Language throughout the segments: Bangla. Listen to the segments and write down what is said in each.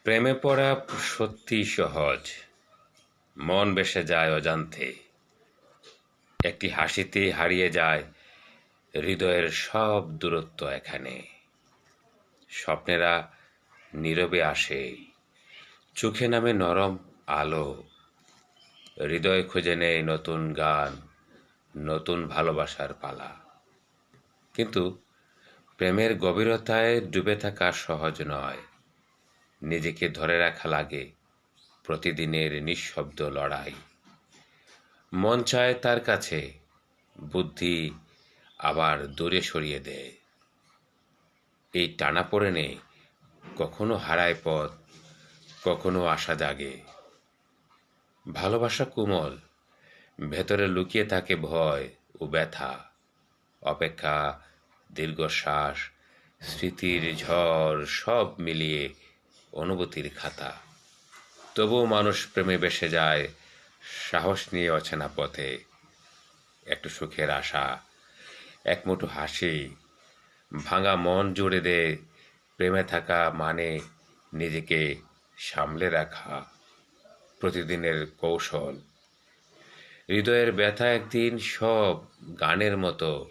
প্রেমে পড়া সত্যিই সহজ, মন ভেসে যায় অজান্তে। একটি হাসিতেই হারিয়ে যায় হৃদয়ের সব দূরত্ব এখানে। স্বপ্নেরা নীরবে আসে, চোখে নামে নরম আলো, হৃদয় খুঁজে নেয় নতুন গান, নতুন ভালোবাসার পালা। কিন্তু প্রেমের গভীরতায় ডুবে থাকা সহজ নয়। নিজেকে ধরে রাখা লাগে প্রতিদিনের নিঃশব্দ লড়াই। মন চায় তার কাছে, বুদ্ধি আবার দূরে সরিয়ে দেয়। এই টানাপোড়েনে কখনো হারায় পথ, কখনো আশা জাগে। ভালোবাসা কোমল, ভেতরে লুকিয়ে থাকে ভয় ও ব্যথা। অপেক্ষা, দীর্ঘশ্বাস, স্মৃতির ঝড় সব মিলিয়ে অনুভূতির খাতা। তবুও মানুষ প্রেমে ভেসে যায় সাহস নিয়ে অচেনা পথে। একটু সুখের আশা, এক মুঠো হাসি, ভাঙা মন জুড়ে দেয়। প্রেমে থাকা মানে নিজেকে সামলে রাখা, প্রতিদিনের কৌশল। হৃদয়ের ব্যথা একদিন সব গানের মতো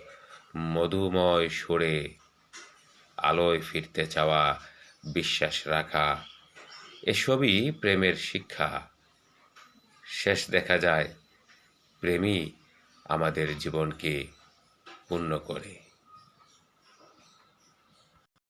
মধুময় সুরে, আলোয় ফিরতে চাওয়া, বিশ্বাস রাখা, এসবই প্রেমের শিক্ষা। শেষ দেখা যায় প্রেমই আমাদের জীবনকে পূর্ণ করে।